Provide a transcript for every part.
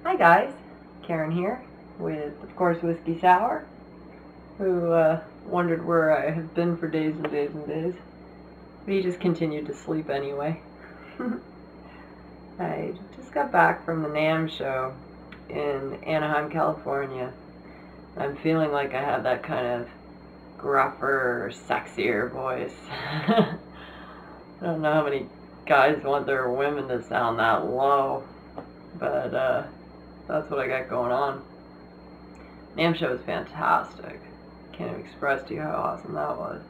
Hi guys, Karen here with, of course, Whiskey Sour, who wondered where I have been for days and days and days. But he just continued to sleep anyway. I just got back from the NAMM show in Anaheim, California. I'm feeling like I have that kind of gruffer, sexier voice. I don't know how many guys want their women to sound that low, but that's what I got going on. NAMM show was fantastic. Can't express to you how awesome that was.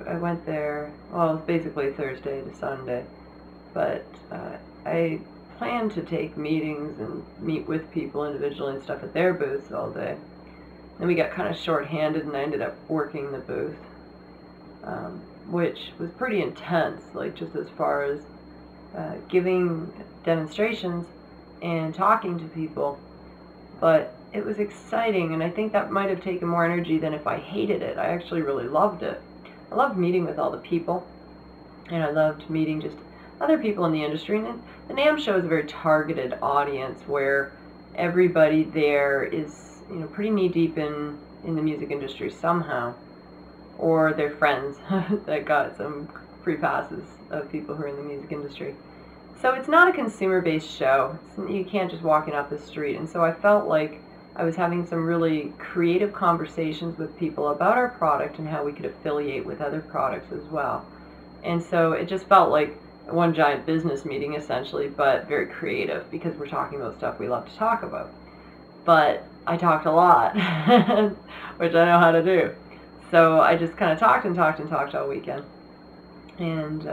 I went there, well, it was basically Thursday to Sunday, but I planned to take meetings and meet with people individually and stuff at their booths all day. Then we got kind of short-handed and I ended up working the booth, which was pretty intense, like just as far as giving demonstrations and talking to people, but it was exciting, and I think that might have taken more energy than if I hated it. I actually really loved it. I loved meeting with all the people, and I loved meeting just other people in the industry, and the NAMM show is a very targeted audience where everybody there is, you know, pretty knee-deep in the music industry somehow, or their friends that got some free passes of people who are in the music industry. So it's not a consumer-based show. You can't just walk in off the street. And so I felt like I was having some really creative conversations with people about our product and how we could affiliate with other products as well. And so it just felt like one giant business meeting essentially, but very creative because we're talking about stuff we love to talk about. But I talked a lot, which I know how to do. So I just kind of talked and talked and talked all weekend. And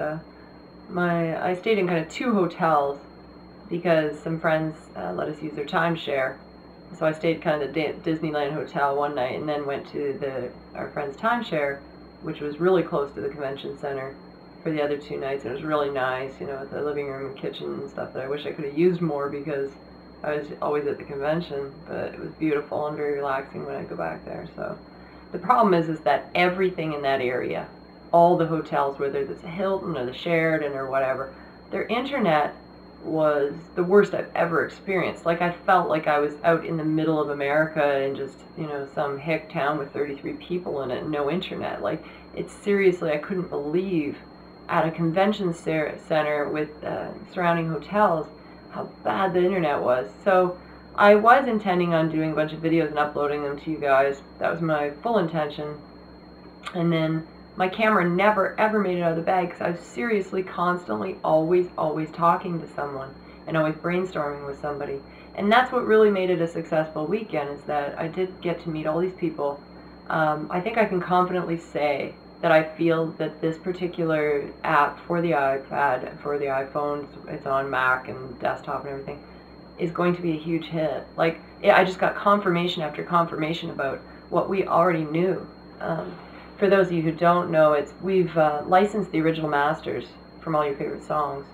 I stayed in kind of two hotels because some friends let us use their timeshare. So I stayed kind of the Disneyland hotel one night and then went to our friend's timeshare, which was really close to the convention center, for the other 2 nights. It was really nice, you know, with the living room and kitchen and stuff that I wish I could have used more because I was always at the convention, but it was beautiful and very relaxing when I go back there. So the problem is that everything in that area, all the hotels, whether it's a Hilton or the Sheraton or whatever, their internet was the worst I've ever experienced. Like I felt like I was out in the middle of America in just, you know, some hick town with 33 people in it and no internet. Like it's seriously, I couldn't believe at a convention center with surrounding hotels how bad the internet was. So I was intending on doing a bunch of videos and uploading them to you guys. That was my full intention. And then my camera never ever made it out of the bag because I was seriously, constantly, always talking to someone and always brainstorming with somebody. And that's what really made it a successful weekend, is that I did get to meet all these people. I think I can confidently say that I feel that this particular app for the iPad, for the iPhone, it's on Mac and desktop and everything, is going to be a huge hit. Like, I just got confirmation after confirmation about what we already knew. For those of you who don't know, we've licensed the original masters from all your favorite songs,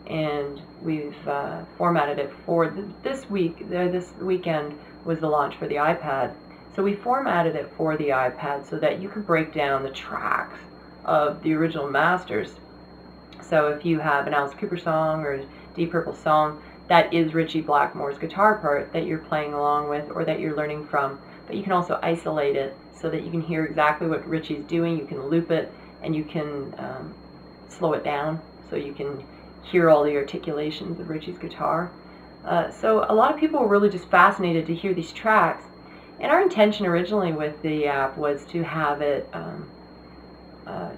and we've formatted it for this week. This weekend was the launch for the iPad, so we formatted it for the iPad so that you could break down the tracks of the original masters. So if you have an Alice Cooper song or a Deep Purple song, that is Ritchie Blackmore's guitar part that you're playing along with or that you're learning from. But you can also isolate it so that you can hear exactly what Ritchie's doing. You can loop it and you can slow it down so you can hear all the articulations of Ritchie's guitar. So a lot of people were really just fascinated to hear these tracks. And our intention originally with the app was to have it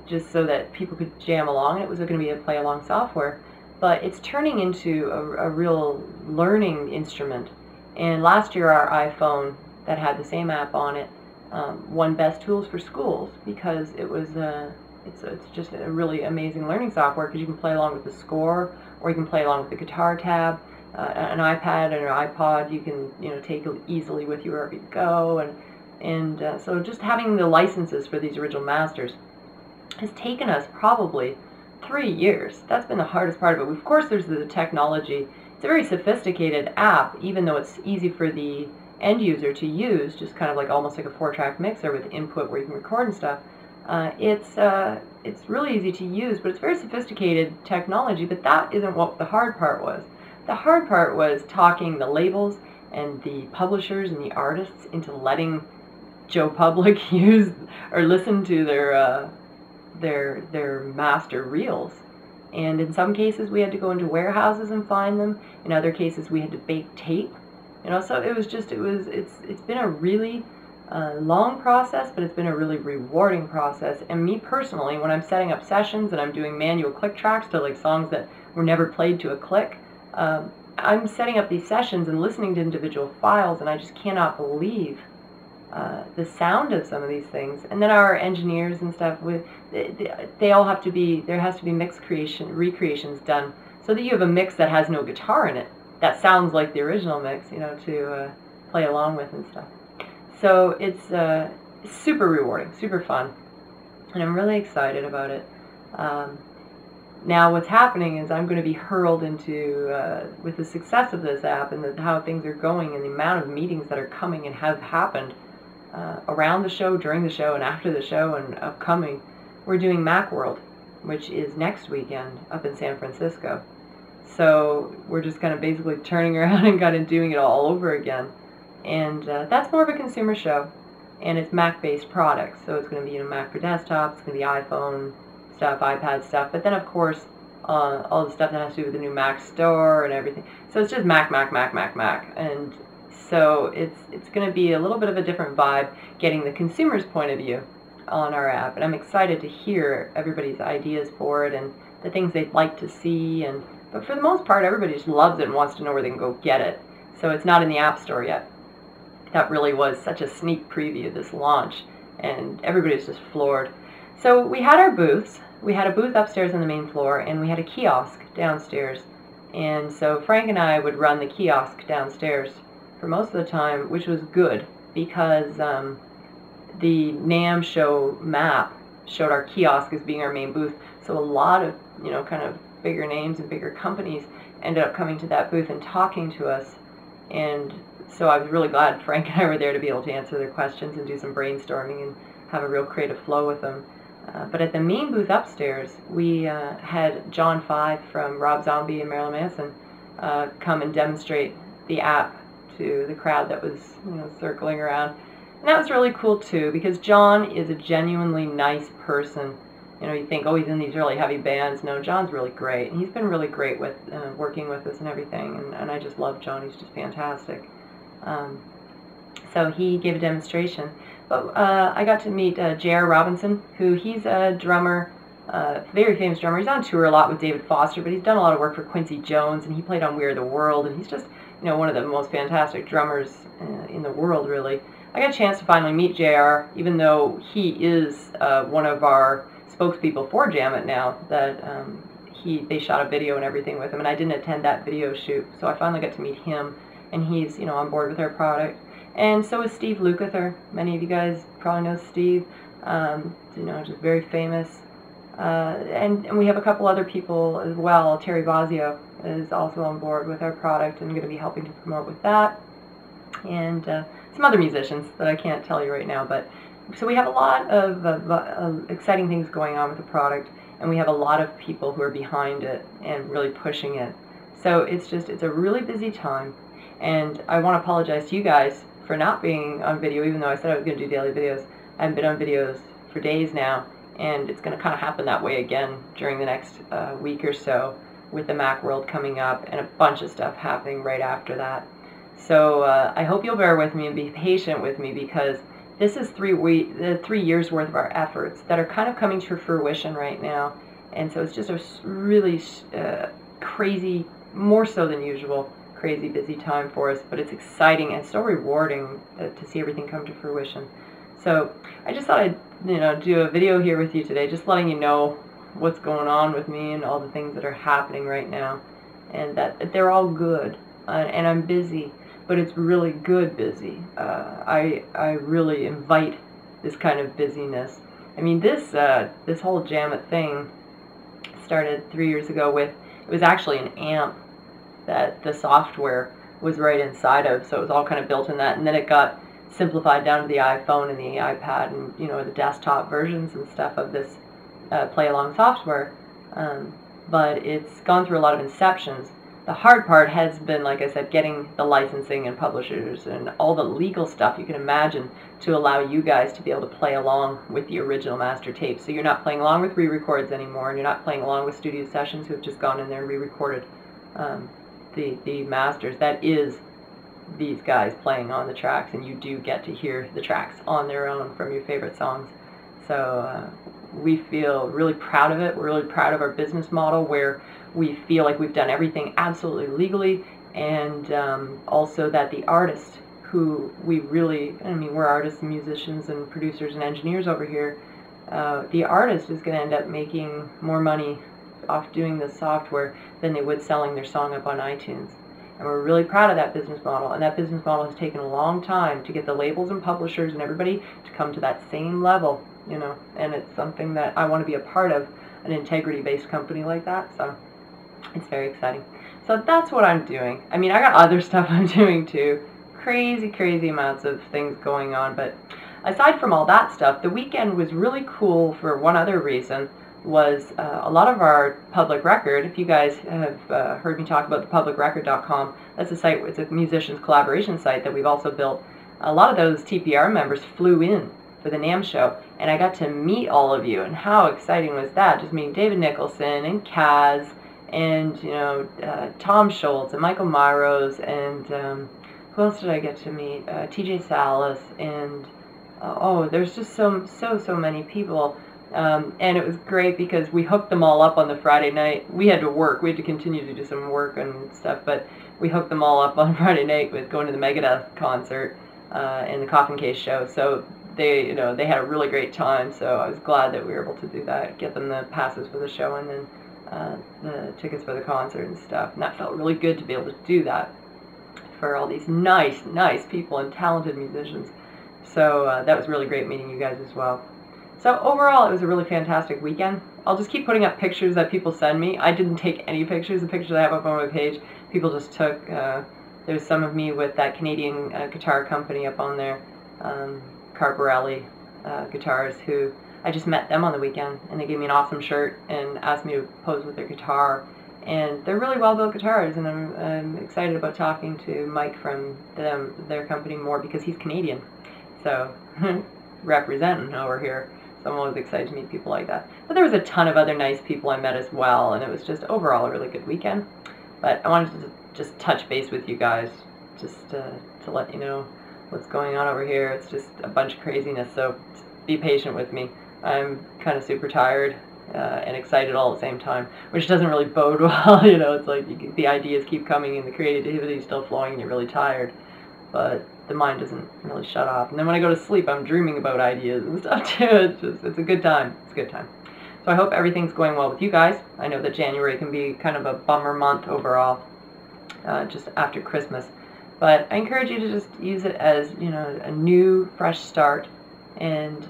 just so that people could jam along. It was going to be a play-along software. But it's turning into a real learning instrument. And last year our iPhone that had the same app on it won Best Tools for Schools because it was it's just a really amazing learning software because you can play along with the score or you can play along with the guitar tab. An iPad and an iPod you can, you know, take easily with you wherever you go, and so just having the licenses for these original masters has taken us probably 3 years. That's been the hardest part of it. Of course, there's the technology. It's a very sophisticated app, even though it's easy for the end user to use, just kind of like almost like a 4-track mixer with input where you can record and stuff. It's really easy to use, but it's very sophisticated technology. But that isn't what the hard part was. The hard part was talking the labels and the publishers and the artists into letting Joe Public use or listen to their master reels. And in some cases we had to go into warehouses and find them. In other cases we had to bake tape. So it's been a really long process, but it's been a really rewarding process. And me personally, when I'm setting up sessions and I'm doing manual click tracks to like songs that were never played to a click, I'm setting up these sessions and listening to individual files, and I just cannot believe the sound of some of these things. And then our engineers and stuff, they all have to be, there has to be mix recreations done so that you have a mix that has no guitar in it that sounds like the original mix, to play along with and stuff. So it's super rewarding, super fun, and I'm really excited about it. Now what's happening is I'm going to be hurled into, with the success of this app and how things are going and the amount of meetings that are coming and have happened around the show, during the show, and after the show, and upcoming, we're doing Macworld, which is next weekend up in San Francisco. So we're just kind of basically turning around and kind of doing it all over again. And that's more of a consumer show, and it's Mac-based products. So it's going to be Mac for desktop, it's going to be iPhone stuff, iPad stuff, but then of course all the stuff that has to do with the new Mac store and everything. So it's just Mac, Mac, Mac, Mac, Mac. And so it's going to be a little bit of a different vibe, getting the consumer's point of view on our app. And I'm excited to hear everybody's ideas for it and the things they'd like to see. But for the most part, everybody just loves it and wants to know where they can go get it. So it's not in the App Store yet. That really was such a sneak preview of this launch, and everybody's just floored. So we had our booths. We had a booth upstairs on the main floor, and we had a kiosk downstairs. And so Frank and I would run the kiosk downstairs for most of the time, which was good because the NAMM show map showed our kiosk as being our main booth. So a lot of, kind of bigger names and bigger companies ended up coming to that booth and talking to us. And so I was really glad Frank and I were there to be able to answer their questions and do some brainstorming and have a real creative flow with them. But at the main booth upstairs, we had John 5 from Rob Zombie and Marilyn Manson come and demonstrate the app to the crowd that was circling around. And that was really cool too, because John is a genuinely nice person. You think, oh, he's in these really heavy bands. No, John's really great. And he's been really great with working with us and everything. And I just love John. He's just fantastic. So he gave a demonstration. But I got to meet J.R. Robinson, who he's a drummer, very famous drummer. He's on tour a lot with David Foster, but he's done a lot of work for Quincy Jones, and he played on We Are the World, and he's just, one of the most fantastic drummers in the world, really. I got a chance to finally meet J.R., even though he is one of our spokespeople for Jam It now, that they shot a video and everything with him, and I didn't attend that video shoot, so I finally got to meet him, and he's, on board with our product. And so is Steve Lukather. Many of you guys probably know Steve, just very famous. And we have a couple other people as well. Terry Vazio is also on board with our product and going to be helping to promote with that. And some other musicians that I can't tell you right now. But so we have a lot of exciting things going on with the product, and we have a lot of people who are behind it and really pushing it. So it's a really busy time. And I want to apologize to you guys for not being on video, even though I said I was going to do daily videos. I haven't been on videos for days now, and it's going to kind of happen that way again during the next week or so, with the Macworld coming up and a bunch of stuff happening right after that. So I hope you'll bear with me and be patient with me, because this is 3 years worth of our efforts that are kind of coming to fruition right now. And so it's just a really crazy, more so than usual, crazy busy time for us, but it's exciting and so rewarding to see everything come to fruition. So I just thought I'd do a video here with you today, just letting you know what's going on with me and all the things that are happening right now, and that they're all good, and I'm busy, but it's really good busy. I really invite this kind of busyness. I mean, this whole Jam It thing started 3 years ago with, it was actually an amp that the software was right inside of, so it was all kind of built in that, and then it got simplified down to the iPhone and the iPad and the desktop versions and stuff of this play along software. But it's gone through a lot of inceptions. The hard part has been, like I said, getting the licensing and publishers and all the legal stuff you can imagine to allow you guys to be able to play along with the original master tape. So you're not playing along with re-records anymore, and you're not playing along with studio sessions who have just gone in there and re-recorded the masters. That is these guys playing on the tracks, and you do get to hear the tracks on their own from your favorite songs. So we feel really proud of it. We're really proud of our business model, where we feel like we've done everything absolutely legally, and also that the artists who we really, I mean, we're artists and musicians and producers and engineers over here, the artist is going to end up making more money off doing this software than they would selling their song up on iTunes. And we're really proud of that business model, and that business model has taken a long time to get the labels and publishers and everybody to come to that same level, you know, and it's something that I want to be a part of, an integrity-based company like that, so it's very exciting. So that's what I'm doing. I mean, I got other stuff I'm doing too, crazy amounts of things going on, but aside from all that stuff, the weekend was really cool for one other reason. Was a lot of our public record. If you guys have heard me talk about thepublicrecord.com, that's a site, it's a musicians collaboration site that we've also built. A lot of those TPR members flew in for the NAMM show, and I got to meet all of you, and how exciting was that, just meeting David Nicholson and Kaz and, you know, Tom Schultz and Michael Myros, and who else did I get to meet? TJ Salas, and oh, there's just so many people. And it was great because we hooked them all up on the Friday night. We had to work. We had to continue to do some work and stuff, but we hooked them all up on Friday night with going to the Megadeth concert and the Coffin Case show. So they, you know, they had a really great time. So I was glad that we were able to do that, get them the passes for the show and then the tickets for the concert and stuff. And that felt really good to be able to do that for all these nice people and talented musicians. So that was really great meeting you guys as well. So overall, it was a really fantastic weekend. I'll just keep putting up pictures that people send me. I didn't take any pictures. The pictures I have up on my page, people just took. There's some of me with that Canadian guitar company up on there, Carparelli Guitars, who I just met them on the weekend, and they gave me an awesome shirt and asked me to pose with their guitar. And they're really well-built guitars, and I'm excited about talking to Mike from their company more because he's Canadian. So representing over here. So I'm always excited to meet people like that. But there was a ton of other nice people I met as well, and it was just overall a really good weekend. But I wanted to just touch base with you guys, just to let you know what's going on over here. It's just a bunch of craziness, so be patient with me. I'm kind of super tired and excited all at the same time, which doesn't really bode well. You know, it's like the ideas keep coming and the creativity is still flowing and you're really tired. But the mind doesn't really shut off. And then when I go to sleep, I'm dreaming about ideas and stuff too. It's a good time. It's a good time. So I hope everything's going well with you guys. I know that January can be kind of a bummer month overall, just after Christmas. But I encourage you to just use it as, you know, a new, fresh start, and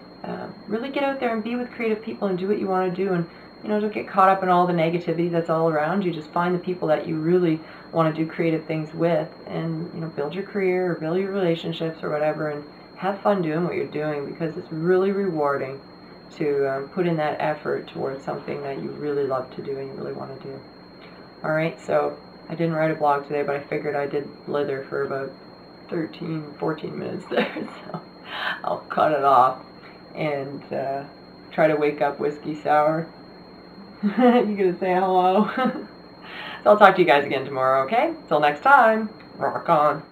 really get out there and be with creative people and do what you want to do. And, you know, don't get caught up in all the negativity that's all around you. Just find the people that you really want to do creative things with, and, you know, build your career or build your relationships or whatever, and have fun doing what you're doing, because it's really rewarding to put in that effort towards something that you really love to do and you really want to do. Alright, so I didn't write a blog today, but I figured I did blither for about 13-14 minutes there, so I'll cut it off and try to wake up Whiskey Sour. You gonna say hello? So I'll talk to you guys again tomorrow, okay? Till next time, rock on.